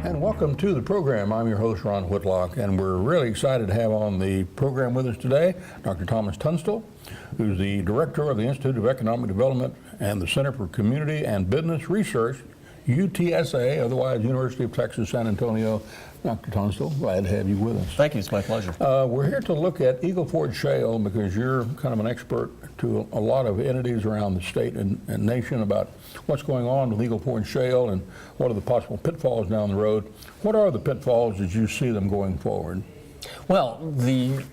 And welcome to the program. I'm your host, Ron Whitlock, and we're really excited to have on the program with us today Dr. Thomas Tunstall, who's the Director of the Institute of Economic Development and the Center for Community and Business Research, UTSA, otherwise University of Texas, San Antonio. Dr. Tunstall, glad to have you with us. Thank you, it's my pleasure. We're here to look at Eagle Ford Shale because you're kind of an expert to a lot of entities around the state and nation about what's going on with Eagle Ford Shale and what are the possible pitfalls down the road. What are the pitfalls as you see them going forward? Well, the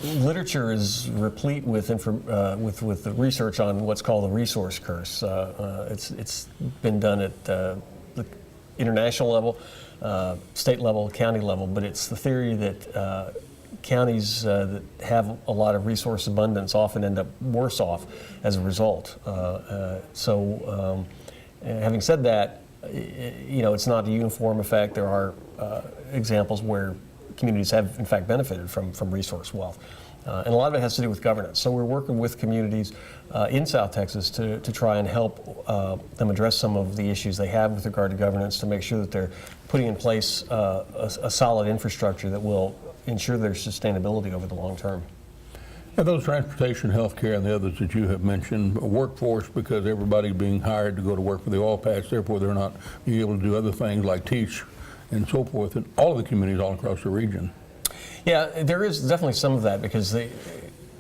literature is replete with the research on what's called the resource curse. It's been done at the international level, state level, county level, but it's the theory that counties that have a lot of resource abundance often end up worse off as a result. Having said that, it's not a uniform effect. There are examples where communities have in fact benefited from resource wealth. And a lot of it has to do with governance. So we're working with communities in South Texas to try and help them address some of the issues they have with regard to governance, to make sure that they're putting in place a solid infrastructure that will ensure their sustainability over the long term. And those transportation, healthcare, and the others that you have mentioned, workforce, because everybody's being hired to go to work for the oil patch, therefore they're not being able to do other things like teach and so forth in all of the communities all across the region. Yeah, there is definitely some of that because the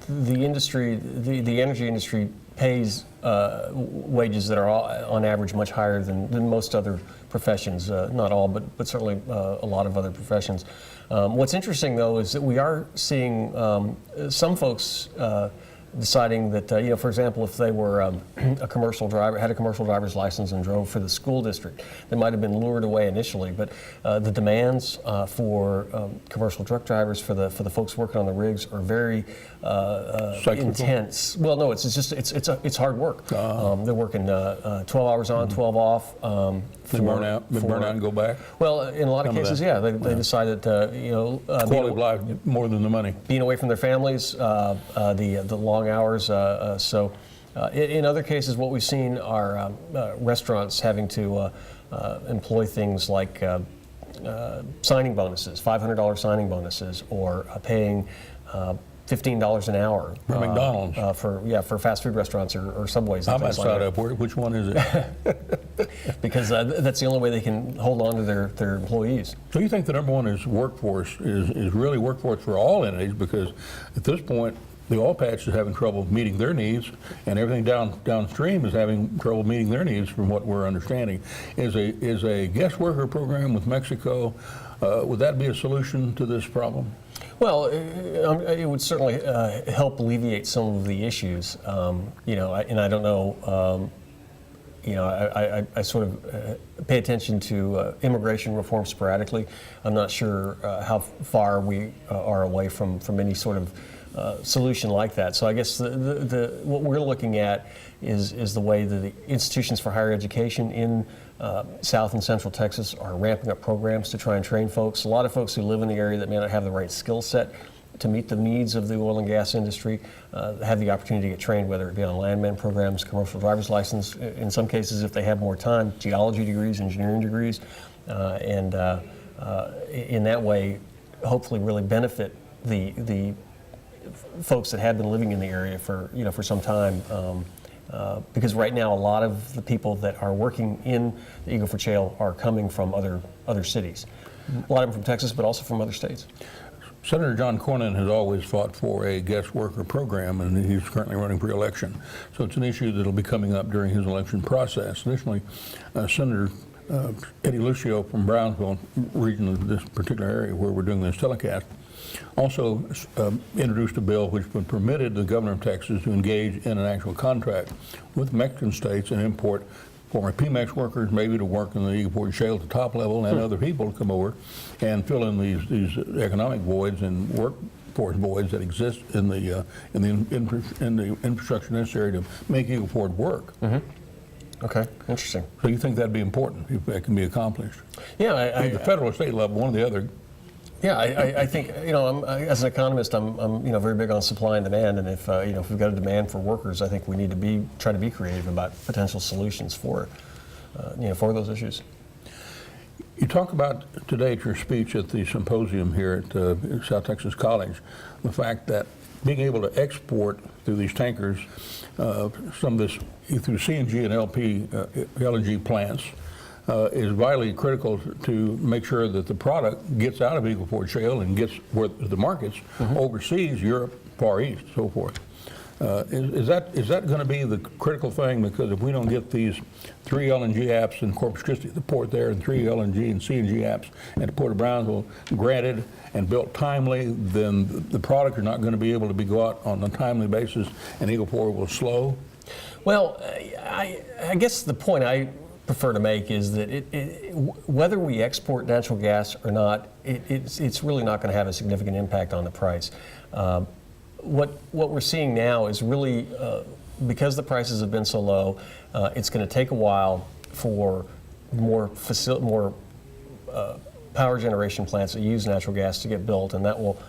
industry, the energy industry pays wages that are on average much higher than most other professions, not all, but certainly a lot of other professions. What's interesting though is that we are seeing some folks deciding that, for example, if they were a commercial driver, had a commercial driver's license and drove for the school district, they might have been lured away initially, but the demands for commercial truck drivers, for the folks working on the rigs, are very intense. Well, no, it's hard work. They're working 12 hours on, 12 off. They burn out and go back? Well, in a lot of cases, yeah. They decided, quality of life more than the money. Being away from their families, the long hours. In other cases, what we've seen are restaurants having to employ things like signing bonuses, $500 signing bonuses, or paying $15 an hour for McDonald's, for fast food restaurants or Subways. I might start up. Which one is it? Because that's the only way they can hold on to their employees. So you think the number one is workforce is really workforce for all entities, because at this point the oil patch is having trouble meeting their needs, and everything downstream is having trouble meeting their needs, from what we're understanding. Is a guest worker program with Mexico, would that be a solution to this problem? Well, it would certainly help alleviate some of the issues. And I don't know. I sort of pay attention to immigration reform sporadically. I'm not sure how far we are away from any sort of solution like that. So I guess what we're looking at is the way that the institutions for higher education in South and Central Texas are ramping up programs to try and train folks. A lot of folks who live in the area that may not have the right skill set to meet the needs of the oil and gas industry have the opportunity to get trained, whether it be on landman programs, commercial driver's license, in some cases, if they have more time, geology degrees, engineering degrees, and in that way, hopefully really benefit the folks that have been living in the area for some time. Because right now, a lot of the people that are working in the Eagle Ford Shale are coming from other cities. A lot of them from Texas, but also from other states. Senator John Cornyn has always fought for a guest worker program, and he's currently running for re-election. So it's an issue that will be coming up during his election process. Additionally, Senator Eddie Lucio from Brownsville region of this particular area where we're doing this telecast also introduced a bill which would permitted the governor of Texas to engage in an actual contract with Mexican states and import former Pemex workers, maybe to work in the Eagle Ford Shale at the top level, and other people to come over and fill in these economic voids and workforce voids that exist in the infrastructure necessary to make Eagle Ford work. Mm-hmm. Okay, interesting. So you think that'd be important if that can be accomplished? Yeah, at the federal or state level, one or the other. Yeah, I think, as an economist, I'm very big on supply and demand, and if we've got a demand for workers, I think we need to try to be creative about potential solutions for those issues. You talk about today at your speech at the symposium here at South Texas College, the fact that being able to export through these tankers some of this through CNG and LNG plants is vitally critical to make sure that the product gets out of Eagle Ford Shale and gets where the markets overseas, Europe, Far East, so forth. Is that going to be the critical thing? Because if we don't get these 3 LNG apps in Corpus Christi, the port there, and 3 LNG and CNG apps at the Port of Brownsville granted and built timely, then the product is not going to be able to be go out on a timely basis, and Eagle Ford will slow? Well, I guess the point I prefer to make is that whether we export natural gas or not, it's really not going to have a significant impact on the price. What we're seeing now is really, because the prices have been so low, it's going to take a while for more power generation plants that use natural gas to get built, and that will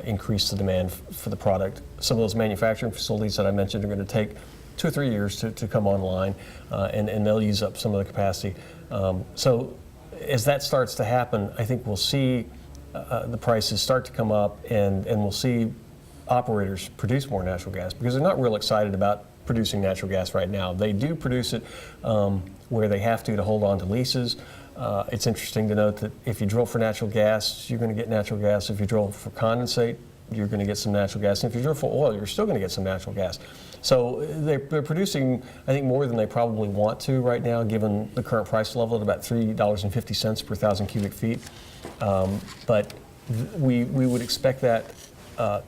increase the demand for the product. Some of those manufacturing facilities that I mentioned are going to take 2 or 3 years to come online, and they'll use up some of the capacity. So as that starts to happen, I think we'll see the prices start to come up, and we'll see operators produce more natural gas, because they're not real excited about producing natural gas right now. They do produce it where they have to hold on to leases. It's interesting to note that if you drill for natural gas, you're going to get natural gas. If you drill for condensate, you're going to get some natural gas. And if you drill for oil, you're still going to get some natural gas. So they're producing, I think, more than they probably want to right now, given the current price level at about $3.50 per 1,000 cubic feet. But we would expect that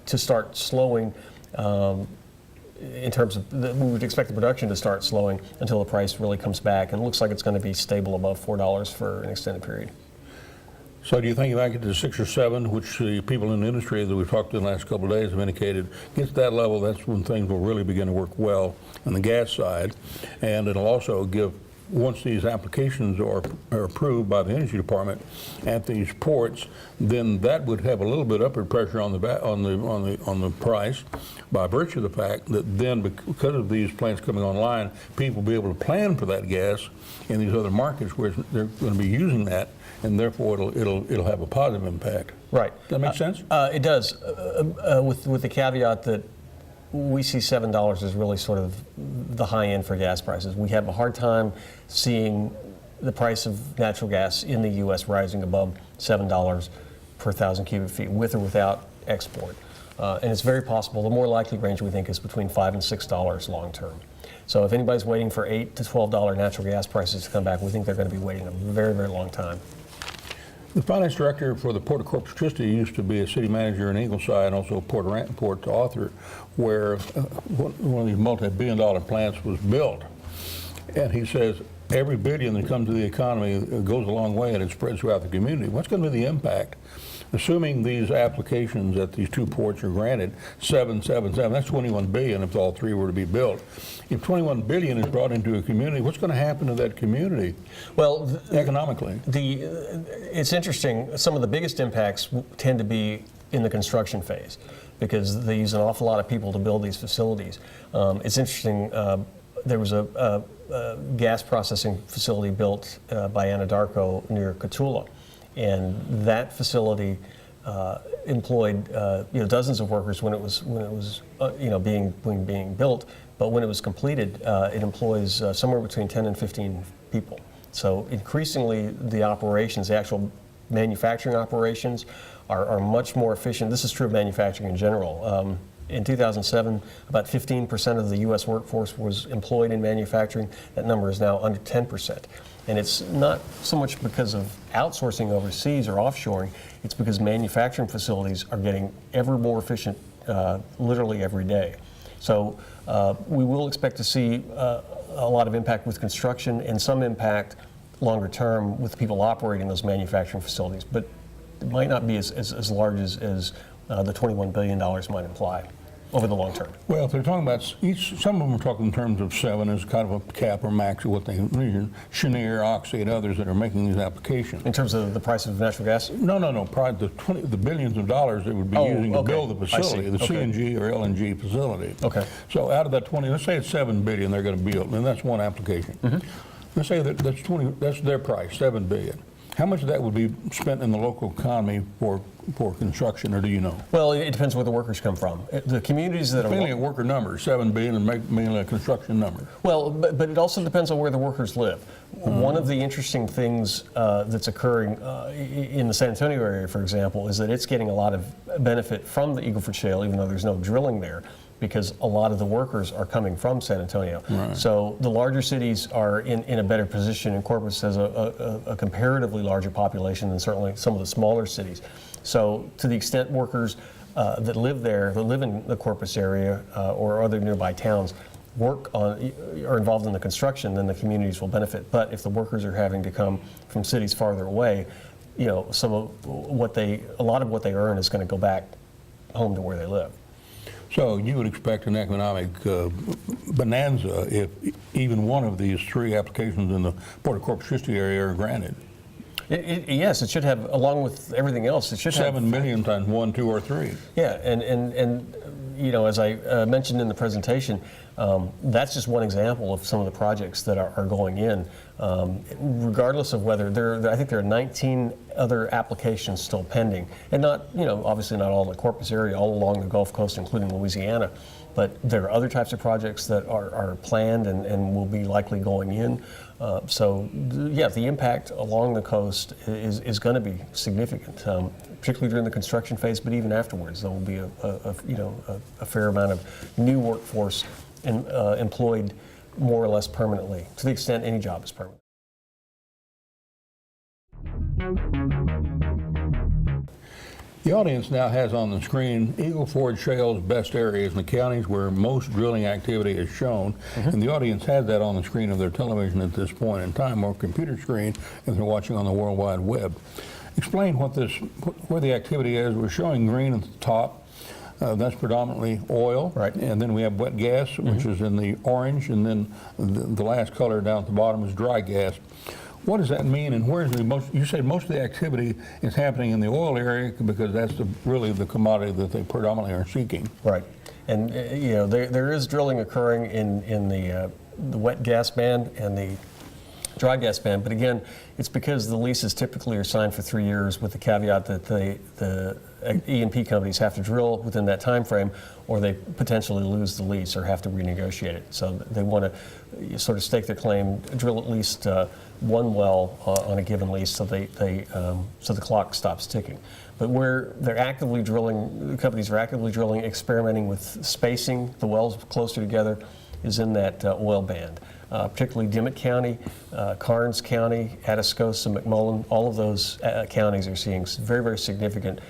to start slowing in terms of, we would expect the production to start slowing until the price really comes back. And it looks like it's going to be stable above $4 for an extended period. So do you think if I get to 6 or 7, which the people in the industry that we've talked to in the last couple of days have indicated, gets to that level, that's when things will really begin to work well on the gas side. And it'll also give, once these applications are approved by the Energy Department at these ports, then that would have a little bit upward pressure on the price, by virtue of the fact that then, because of these plants coming online, people will be able to plan for that gas in these other markets where they're going to be using that, and therefore it'll have a positive impact. Right. Does that make sense? It does, with the caveat that we see $7 as really sort of the high end for gas prices. We have a hard time seeing the price of natural gas in the U.S. rising above $7 per 1,000 cubic feet, with or without export. And it's very possible. The more likely range, we think, is between $5 and $6 long term. So if anybody's waiting for $8 to $12 natural gas prices to come back, we think they're going to be waiting a very, very long time. The finance director for the Port of Corpus Christi used to be a city manager in Ingleside and also Port Arthur, where one of these multi-billion-dollar plants was built. And he says every billion that comes to the economy goes a long way, and it spreads throughout the community. What's going to be the impact? Assuming these applications at these 2 ports are granted, 7, that's 21 billion if all 3 were to be built. If 21 billion is brought into a community, what's going to happen to that community? Well, economically? It's interesting. Some of the biggest impacts tend to be in the construction phase, because they use an awful lot of people to build these facilities. It's interesting. There was a gas processing facility built by Anadarko near Cotulla. And that facility employed dozens of workers when it was being built. But when it was completed, it employs somewhere between 10 and 15 people. So increasingly, the operations, the actual manufacturing operations, are much more efficient. This is true of manufacturing in general. In 2007, about 15% of the U.S. workforce was employed in manufacturing. That number is now under 10%. And it's not so much because of outsourcing overseas or offshoring, it's because manufacturing facilities are getting ever more efficient literally every day. So we will expect to see a lot of impact with construction, and some impact longer term with people operating those manufacturing facilities. But it might not be as large as the $21 billion might imply over the long term. Well, if they're talking about some of them are talking in terms of 7 as kind of a cap or max of what they need. Cheniere, Oxy, and others that are making these applications. In terms of the price of natural gas? No. The billions of dollars that would be using to build the facility, the CNG or LNG facility. Okay. So out of that 20, let's say it's $7 billion they're going to build, and that's one application. Mm-hmm. Let's say that's their price, $7 billion. How much of that would be spent in the local economy for construction, or do you know? Well, it depends where the workers come from. The communities that are Mainly a worker number, 7 billion, and mainly a construction number. well, but it also depends on where the workers live. One of the interesting things that's occurring in the San Antonio area, for example, is that it's getting a lot of benefit from the Eagle Ford Shale, even though there's no drilling there, because a lot of the workers are coming from San Antonio. Right. So the larger cities are in a better position, and Corpus has a comparatively larger population than certainly some of the smaller cities. So to the extent workers that live there, that live in the Corpus area or other nearby towns, are involved in the construction, then the communities will benefit. But if the workers are having to come from cities farther away, you know, a lot of what they earn is going to go back home to where they live. So you would expect an economic bonanza if even one of these 3 applications in the Port of Corpus Christi area are granted. Yes, it should have, along with everything else, it should have 7 million times 1, 2, or 3. Yeah, and you know, as I mentioned in the presentation, that's just one example of some of the projects that are going in. Regardless of whether I think there are 19 other applications still pending, and not, you know, obviously not all in the Corpus area, all along the Gulf Coast, including Louisiana. But there are other types of projects that are planned and will be likely going in. Yeah, the impact along the coast is going to be significant, particularly during the construction phase, but even afterwards. There will be a fair amount of new workforce employed more or less permanently, to the extent any job is permanent. The audience now has on the screen Eagle Ford Shale's best areas in the counties where most drilling activity is shown. And the audience has that on the screen of their television at this point in time, or computer screen, if they're watching on the World Wide Web. Explain where the activity is. We're showing green at the top. That's predominantly oil. Right. And then we have wet gas, which is in the orange, and then the last color down at the bottom is dry gas. What does that mean, and where's you said most of the activity is happening in the oil area because that's really the commodity that they predominantly are seeking. Right. And you know, there is drilling occurring in the wet gas band and the dry gas band, but again, it's because the leases typically are signed for 3 years with the caveat that the E&P companies have to drill within that time frame, or they potentially lose the lease or have to renegotiate it. So they want to sort of stake their claim, drill at least one well on a given lease, so so the clock stops ticking. But where they're actively drilling, the companies are actively drilling, experimenting with spacing the wells closer together, is in that oil band. Particularly Dimmitt County, Karnes County, Atascosa, McMullen, all of those counties are seeing very, very significant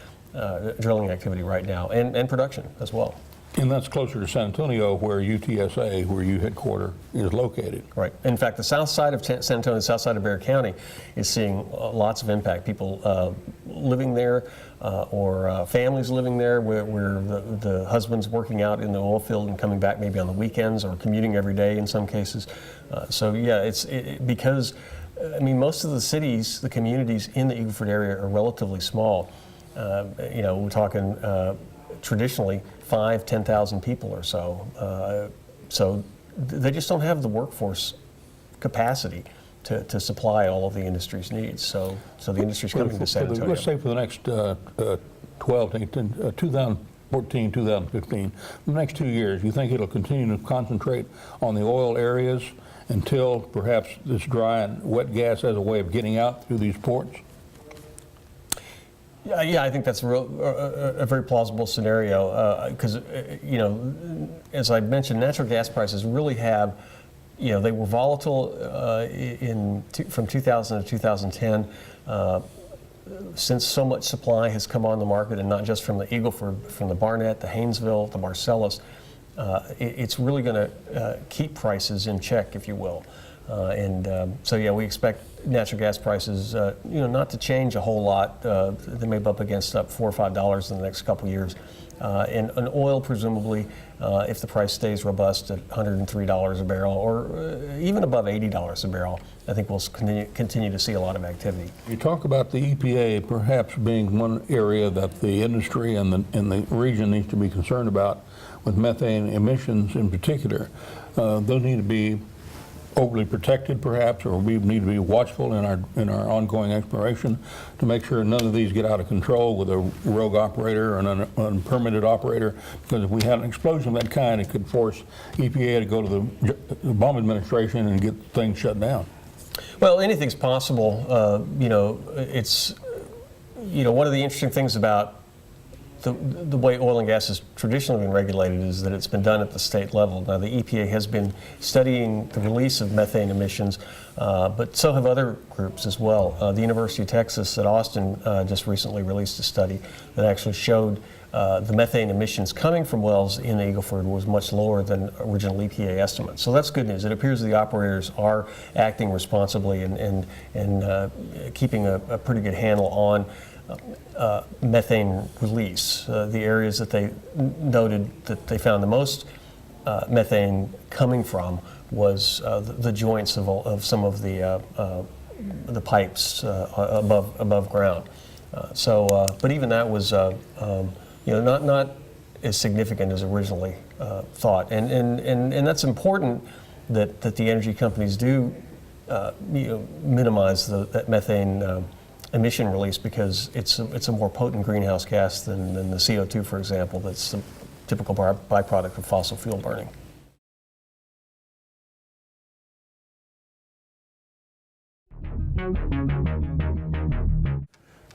drilling activity right now, and production as well. And that's closer to San Antonio, where UTSA, where you headquarter, is located. Right. In fact, the south side of San Antonio, the south side of Bexar County, is seeing lots of impact. People living there, or families living there, where the husband's working out in the oil field and coming back maybe on the weekends, or commuting every day in some cases. So yeah, because I mean, most of the cities, the communities in the Eagle Ford area are relatively small. You know, we're talking traditionally 5,000 to 10,000 people or so. So they just don't have the workforce capacity to supply all of the industry's needs. So the industry's coming to San Antonio. Let's say for the next 2014, 2015, the next 2 years, you think it'll continue to concentrate on the oil areas until perhaps this dry and wet gas has a way of getting out through these ports? Yeah, I think that's a very plausible scenario because, you know, as I mentioned, natural gas prices really have, you know, they were volatile from 2000 to 2010. Since so much supply has come on the market, and not just from the Eagle Ford, from the Barnett, the Haynesville, the Marcellus, it's really going to keep prices in check, if you will. So yeah, we expect natural gas prices, you know, not to change a whole lot. They may bump against up $4 or $5 in the next couple of years. And oil, presumably, if the price stays robust at $103 a barrel, or even above $80 a barrel, I think we'll continue to see a lot of activity. You talk about the EPA perhaps being one area that the industry and the region needs to be concerned about, with methane emissions in particular. Those need to be overly protected perhaps, or we need to be watchful in our ongoing exploration to make sure none of these get out of control with a rogue operator or an unpermitted operator, because if we had an explosion of that kind, it could force EPA to go to the Obama administration and get things shut down. Well, anything's possible. It's one of the interesting things about the way oil and gas has traditionally been regulated is that it's been done at the state level. Now, the EPA has been studying the release of methane emissions, but so have other groups as well. The University of Texas at Austin just recently released a study that actually showed the methane emissions coming from wells in the Eagle Ford was much lower than original EPA estimates. So that's good news. It appears the operators are acting responsibly and keeping a pretty good handle on methane release. The areas that they noted that they found the most methane coming from was the joints of some of the pipes above ground. But even that was not as significant as originally thought, and that's important that the energy companies do minimize that methane emission release, because it's a more potent greenhouse gas than the CO2, for example, that's the typical byproduct of fossil fuel burning.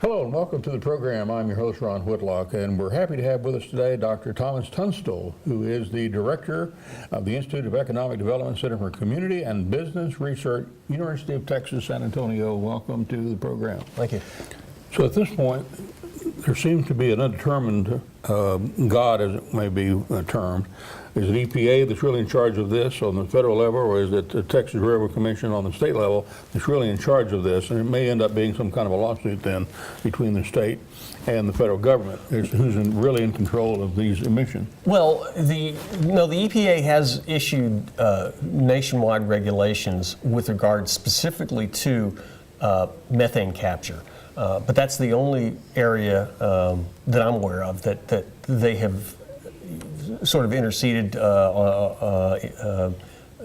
Hello and welcome to the program. I'm your host, Ron Whitlock, and we're happy to have with us today Dr. Thomas Tunstall, who is the director of the Institute of Economic Development Center for Community and Business Research, University of Texas, San Antonio. Welcome to the program. Thank you. So at this point, there seems to be an undetermined God, as it may be termed. Is it EPA that's really in charge of this on the federal level, or is it the Texas Railroad Commission on the state level that's really in charge of this? And it may end up being some kind of a lawsuit then between the state and the federal government. Who's really in control of these emissions? Well, the EPA has issued nationwide regulations with regard specifically to methane capture. But that's the only area that I'm aware of that they have sort of interceded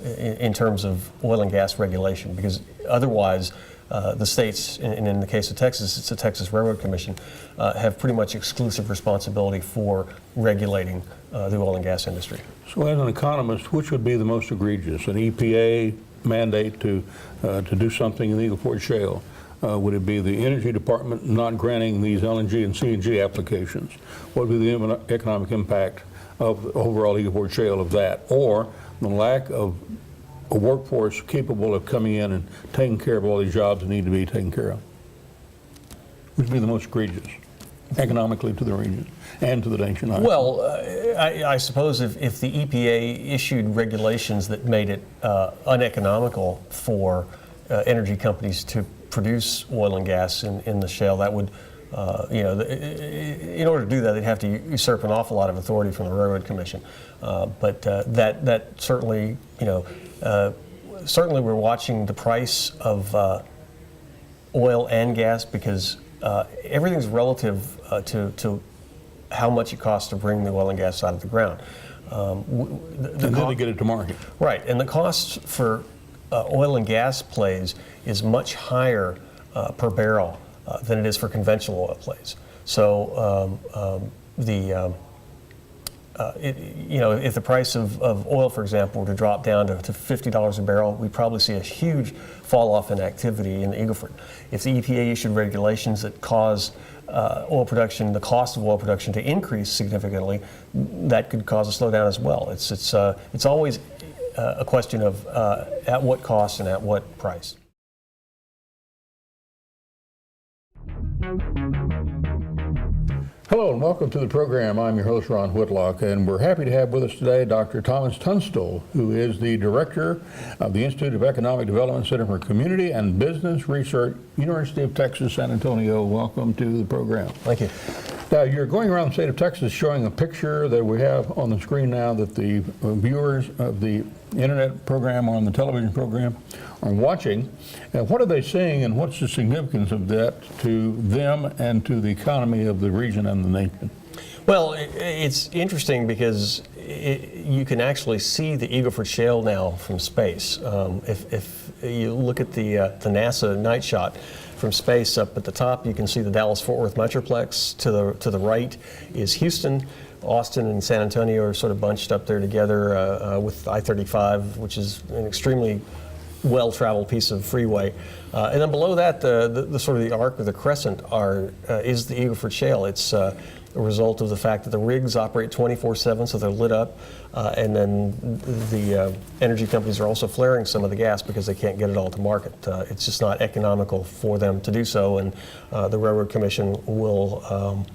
in terms of oil and gas regulation, because otherwise the states, and in the case of Texas, it's the Texas Railroad Commission, have pretty much exclusive responsibility for regulating the oil and gas industry. So as an economist, which would be the most egregious? An EPA mandate to do something in the Eagle Ford Shale? Would it be the Energy Department not granting these LNG and CNG applications? What would be the economic impact of the overall Eagle Ford Shale of that? Or the lack of a workforce capable of coming in and taking care of all these jobs that need to be taken care of? Which would be the most egregious economically to the region and to the nation? Well, I suppose if the EPA issued regulations that made it uneconomical for energy companies to produce oil and gas in the shale, that would, in order to do that, they'd have to usurp an awful lot of authority from the Railroad Commission. But that certainly, certainly we're watching the price of oil and gas, because everything's relative to how much it costs to bring the oil and gas out of the ground. And then they get it to market. Right, and the cost for oil and gas plays is much higher per barrel than it is for conventional oil plays. So if the price of oil, for example, were to drop down to $50 a barrel, we'd probably see a huge fall off in activity in the Eagle Ford. If the EPA issued regulations that cause oil production, the cost of oil production, to increase significantly, that could cause a slowdown as well. It's always a question of at what cost and at what price. Hello and welcome to the program. I'm your host, Ron Whitlock, and we're happy to have with us today Dr. Thomas Tunstall, who is the director of the Institute of Economic Development Center for Community and Business Research, University of Texas, San Antonio. Welcome to the program. Thank you. Now, you're going around the state of Texas showing a picture that we have on the screen now that the viewers of the internet program or on the television program are watching. And what are they seeing, and what's the significance of that to them and to the economy of the region and the nation? Well, it's interesting because you can actually see the Eagle Ford Shale now from space. If you look at the NASA night shot from space up at the top, you can see the Dallas-Fort Worth Metroplex. To the right is Houston. Austin and San Antonio are sort of bunched up there together with I-35, which is an extremely well-traveled piece of freeway. And then below that, the sort of the arc or the crescent is the Eagle Ford Shale. It's a result of the fact that the rigs operate 24/7, so they're lit up, and then the energy companies are also flaring some of the gas because they can't get it all to market. It's just not economical for them to do so, and the Railroad Commission will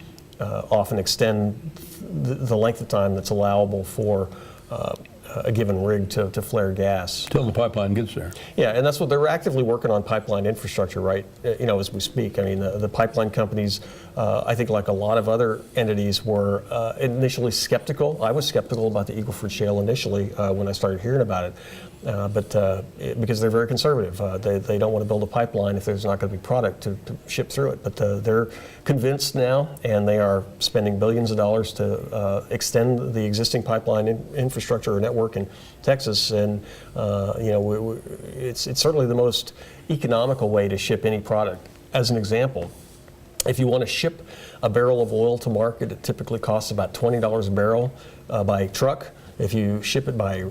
often extend the length of time that's allowable for a given rig to flare gas. Till the pipeline gets there. Yeah, and that's what they're actively working on, pipeline infrastructure, right? As we speak. I mean, the pipeline companies, I think like a lot of other entities, were initially skeptical. I was skeptical about the Eagle Ford Shale initially when I started hearing about it. Because they're very conservative. They don't want to build a pipeline if there's not going to be product to ship through it. But they're convinced now, and they are spending billions of dollars to extend the existing pipeline infrastructure or network in Texas. And it's certainly the most economical way to ship any product. As an example, if you want to ship a barrel of oil to market, it typically costs about $20 a barrel by truck. If you ship it by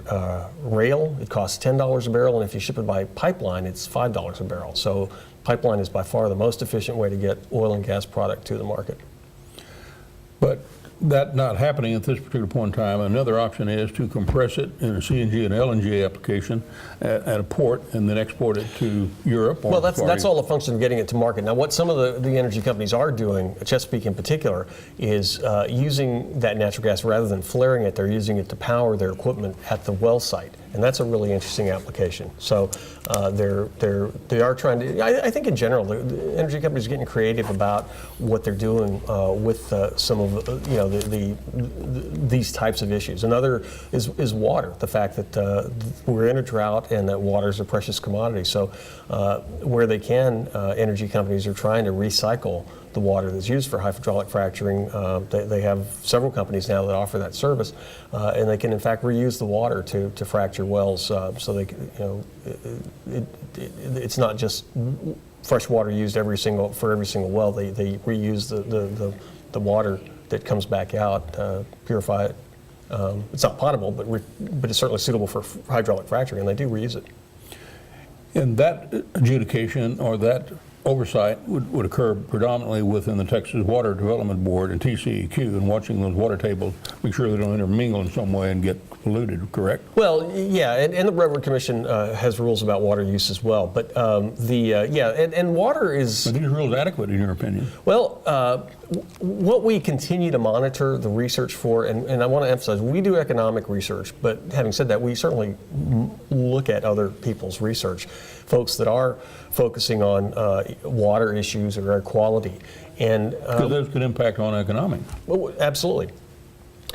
rail, it costs $10 a barrel, and if you ship it by pipeline, it's $5 a barrel. So pipeline is by far the most efficient way to get oil and gas product to the market. But that not happening at this particular point in time, another option is to compress it in a CNG and LNG application at a port and then export it to Europe. Well, that's all a function of getting it to market. Now, what some of the energy companies are doing, Chesapeake in particular, is using that natural gas rather than flaring it. They're using it to power their equipment at the well site, and that's a really interesting application. So they are trying to. I think in general, the energy companies are getting creative about what they're doing with some of these types of issues. Another is water. The fact that we're in a drought and that water is a precious commodity. So where they can, energy companies are trying to recycle the water that's used for hydraulic fracturing. They have several companies now that offer that service, and they can in fact reuse the water to fracture wells. So they, it's not just fresh water used for every single well. They reuse the water that comes back out, purify it. It's not potable, but it's certainly suitable for hydraulic fracturing, and they do reuse it. And that adjudication or that oversight would occur predominantly within the Texas Water Development Board and TCEQ, and watching those water tables, make sure they don't intermingle in some way and get polluted, correct? Well, yeah, and the Railroad Commission has rules about water use as well. But and water is... Are these rules adequate in your opinion? Well, what we continue to monitor the research for, and I want to emphasize, we do economic research, but having said that, we certainly look at other people's research, folks that are focusing on water issues or air quality. And because those could impact on economic. Well, absolutely.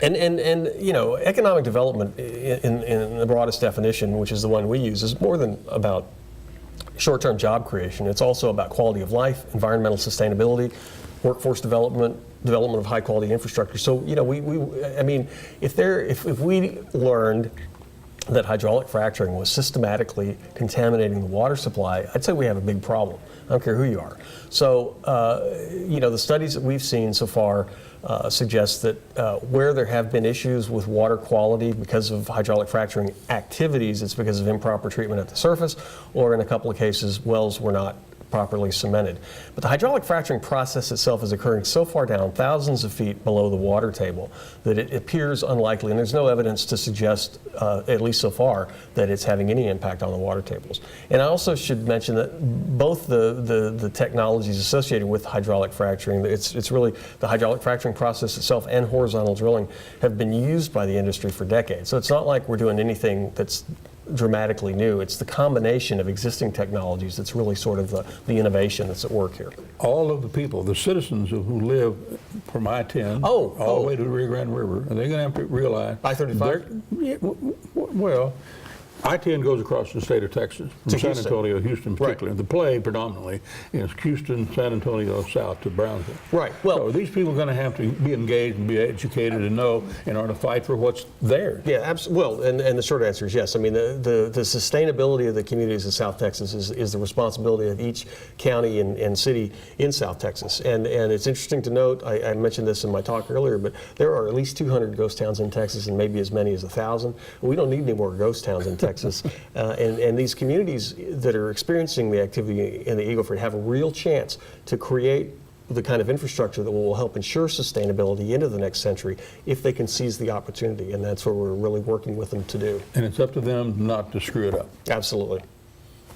And economic development in the broadest definition, which is the one we use, is more than about short-term job creation. It's also about quality of life, environmental sustainability, workforce development of high-quality infrastructure. So, if we learned that hydraulic fracturing was systematically contaminating the water supply, I'd say we have a big problem. I don't care who you are. So, the studies that we've seen so far suggest that where there have been issues with water quality because of hydraulic fracturing activities, it's because of improper treatment at the surface, or in a couple of cases, wells were not properly cemented. But the hydraulic fracturing process itself is occurring so far down, thousands of feet below the water table, that it appears unlikely, and there's no evidence to suggest, at least so far, that it's having any impact on the water tables. And I also should mention that both the technologies associated with hydraulic fracturing, it's really the hydraulic fracturing process itself and horizontal drilling, have been used by the industry for decades. So it's not like we're doing anything that's dramatically new. It's the combination of existing technologies that's really sort of the innovation that's at work here. All of the people, the citizens who live from I-10 all the way to the Rio Grande River, are they going to have to realize... I-35? Well, I-10 goes across the state of Texas, from To San Houston. Antonio, Houston Right. particularly. The play predominantly is Houston, San Antonio, south to Brownsville. Right. Well, so these people are going to have to be engaged and be educated and know in order to fight for what's theirs. yeah, well, and the short answer is yes. I mean, the sustainability of the communities in South Texas is the responsibility of each county and city in South Texas. And it's interesting to note, I mentioned this in my talk earlier, but there are at least 200 ghost towns in Texas and maybe as many as 1,000. We don't need any more ghost towns in Texas. And these communities that are experiencing the activity in the Eagle Ford have a real chance to create the kind of infrastructure that will help ensure sustainability into the next century if they can seize the opportunity. And that's what we're really working with them to do. And it's up to them not to screw it up. Absolutely.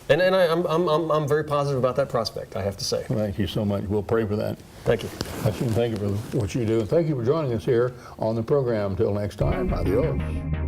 And I'm very positive about that prospect, I have to say. Thank you so much. We'll pray for that. Thank you. Thank you for what you do. And thank you for joining us here on the program. Until next time, adios.